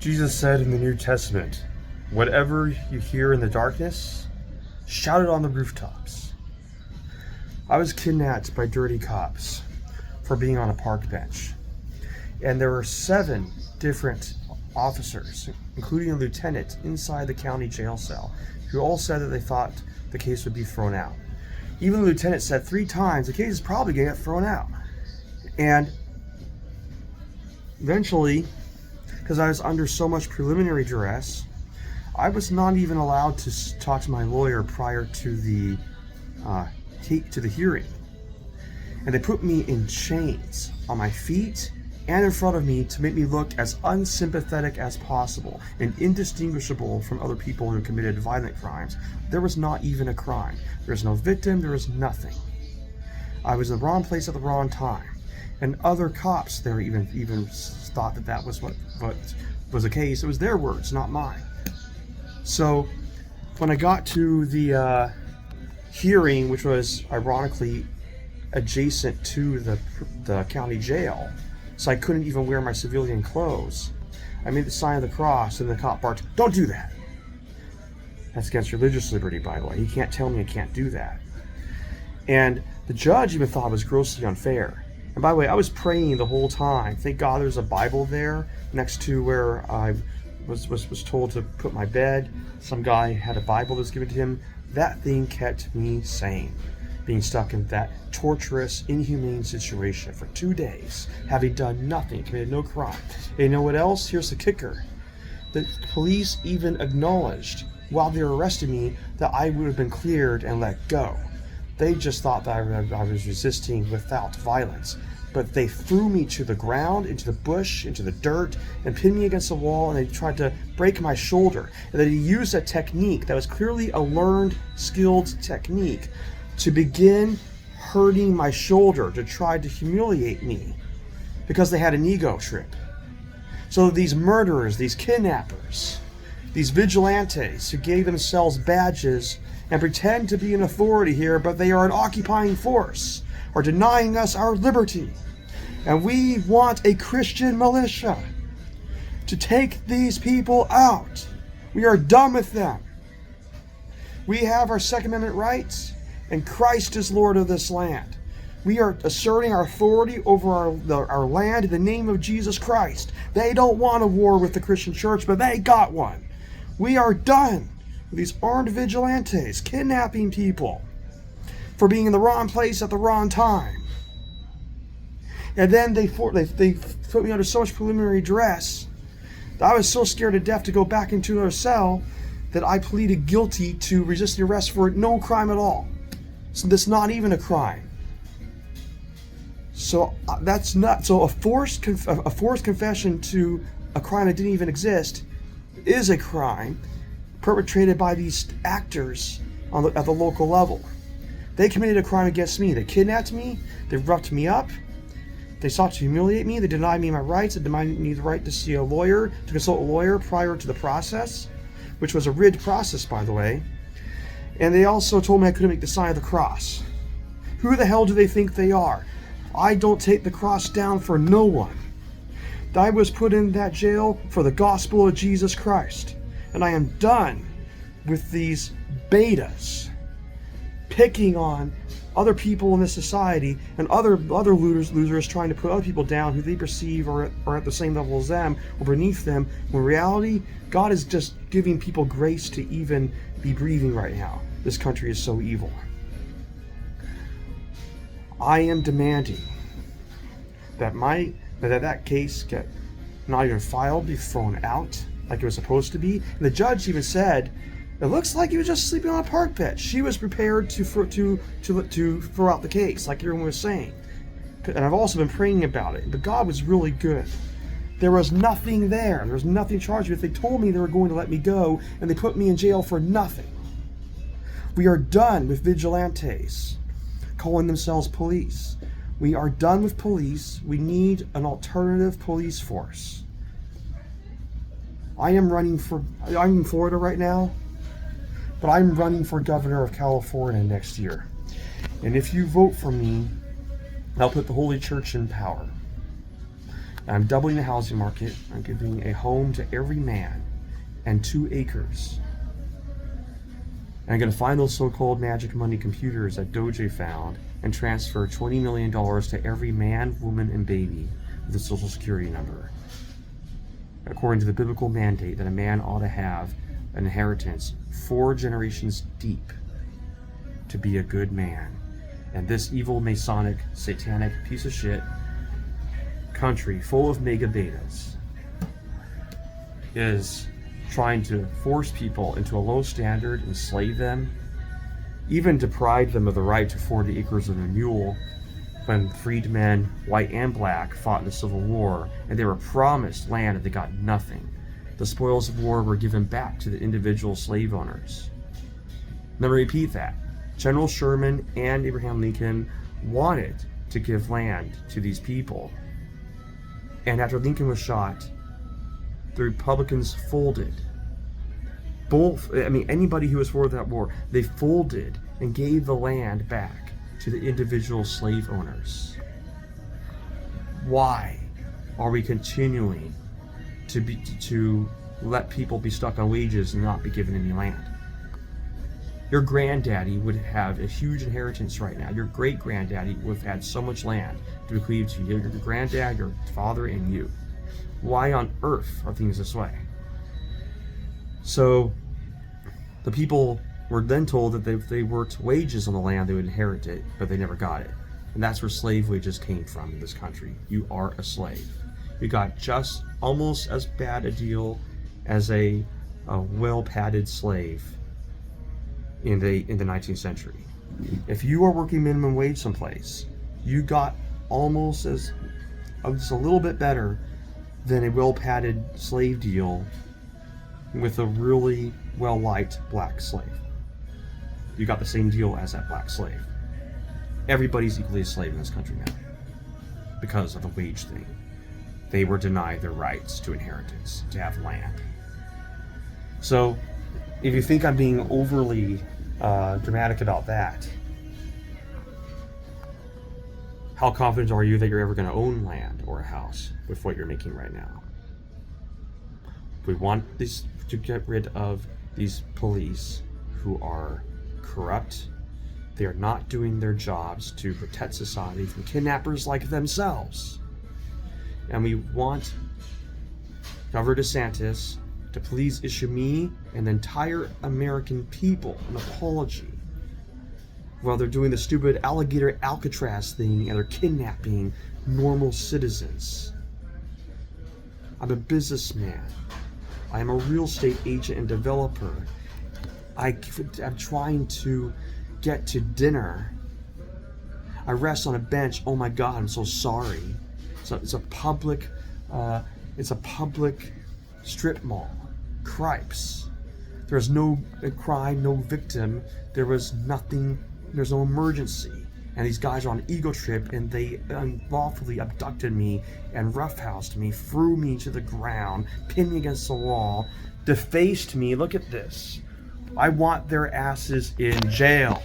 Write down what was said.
Jesus said in the New Testament, "Whatever you hear in the darkness, shout it on the rooftops." I was kidnapped by dirty cops for being on a park bench. And there were 7 different officers, including a lieutenant, inside the county jail cell, who all said that they thought the case would be thrown out. Even the lieutenant said 3 times, the case is probably going to get thrown out. And eventually, because I was under so much preliminary duress, I was not even allowed to talk to my lawyer prior to the hearing. And they put me in chains on my feet and in front of me to make me look as unsympathetic as possible and indistinguishable from other people who committed violent crimes. There was not even a crime. There was no victim. There was nothing. I was in the wrong place at the wrong time. And other cops there even thought that was what was the case. It was their words, not mine. So when I got to the hearing, which was ironically adjacent to the county jail, so I couldn't even wear my civilian clothes, I made the sign of the cross, and the cop barked, "Don't do that." That's against religious liberty, by the way. He can't tell me I can't do that. And the judge even thought it was grossly unfair. And by the way, I was praying the whole time. Thank God there's a Bible there next to where I was told to put my bed. Some guy had a Bible that was given to him. That thing kept me sane, being stuck in that torturous, inhumane situation for 2 days, having done nothing, committed no crime. And you know what else? Here's the kicker. The police even acknowledged, while they were arresting me, that I would have been cleared and let go. They just thought that I was resisting without violence. But they threw me to the ground, into the bush, into the dirt, and pinned me against the wall, and they tried to break my shoulder. And then he used a technique that was clearly a learned, skilled technique to begin hurting my shoulder, to try to humiliate me, because they had an ego trip. So these murderers, these kidnappers, these vigilantes who gave themselves badges and pretend to be an authority here, but they are an occupying force, are denying us our liberty. And we want a Christian militia to take these people out. We are done with them. We have our Second Amendment rights, and Christ is Lord of this land. We are asserting our authority over our land in the name of Jesus Christ. They don't want a war with the Christian church, but they got one. We are done with these armed vigilantes kidnapping people for being in the wrong place at the wrong time. And then they put me under so much preliminary duress that I was so scared to death to go back into another cell that I pleaded guilty to resisting arrest for no crime at all. So that's not even a crime. So that's not so a forced confession to a crime that didn't even exist is a crime perpetrated by these actors at the local level. They committed a crime against me. They kidnapped me. They roughed me up. They sought to humiliate me. They denied me my rights. They denied me the right to see a lawyer, to consult a lawyer prior to the process, which was a rigged process, by the way. And they also told me I couldn't make the sign of the cross. Who the hell do they think they are? I don't take the cross down for no one. I was put in that jail for the gospel of Jesus Christ. And I am done with these betas picking on other people in this society and other losers trying to put other people down who they perceive are at the same level as them or beneath them. When in reality, God is just giving people grace to even be breathing right now. This country is so evil. I am demanding that case get not even filed, be thrown out like it was supposed to be. And the judge even said, it looks like he was just sleeping on a park bench. She was prepared to throw out the case, like everyone was saying. And I've also been praying about it. But God was really good. There was nothing there. There was nothing charged with. They told me they were going to let me go, and they put me in jail for nothing. We are done with vigilantes calling themselves police. We are done with police. We need an alternative police force. I'm in Florida right now, but I'm running for governor of California next year. And if you vote for me, I'll put the Holy Church in power. I'm doubling the housing market. I'm giving a home to every man and 2 acres. And I'm going to find those so-called magic money computers that Doge found and transfer $20 million to every man, woman, and baby with a social security number, according to the biblical mandate that a man ought to have an inheritance 4 generations deep to be a good man. And this evil, Masonic, satanic piece of shit country full of mega betas is trying to force people into a low standard, enslave them, even deprive them of the right to 40 acres of a mule when freedmen, white and black, fought in the Civil War and they were promised land and they got nothing. The spoils of war were given back to the individual slave owners. Let me repeat that. General Sherman and Abraham Lincoln wanted to give land to these people. And after Lincoln was shot, the Republicans folded. Anybody who was for that war, they folded and gave the land back to the individual slave owners. Why are we continuing to let people be stuck on wages and not be given any land? Your granddaddy would have a huge inheritance right now. Your great-granddaddy would have had so much land to bequeath to you, your granddad, your father, and you. Why on earth are things this way? So the people were then told that if they worked wages on the land, they would inherit it, but they never got it. And that's where slave wages came from in this country. You are a slave. You got just almost as bad a deal as a well-padded slave in the 19th century. If you are working minimum wage someplace, you got almost as just a little bit better than a well-padded slave deal with a really well-liked black slave. You got the same deal as that black slave. Everybody's equally a slave in this country now because of the wage thing. They were denied their rights to inheritance, to have land. So if you think I'm being overly dramatic about that, how confident are you that you're ever going to own land or a house with what you're making right now? We want this to get rid of these police who are corrupt. They are not doing their jobs to protect society from kidnappers like themselves. And we want Governor DeSantis to please issue me and the entire American people an apology while they're doing the stupid alligator Alcatraz thing and they're kidnapping normal citizens. I'm a businessman. I am a real estate agent and developer. I'm trying to get to dinner. I rest on a bench. Oh my God, I'm so sorry. So it's a public strip mall. Cripes. There was no crime, no victim. There was nothing. There's no emergency. And these guys are on an ego trip, and they unlawfully abducted me and roughhoused me, threw me to the ground, pinned me against the wall, defaced me. Look at this. I want their asses in jail.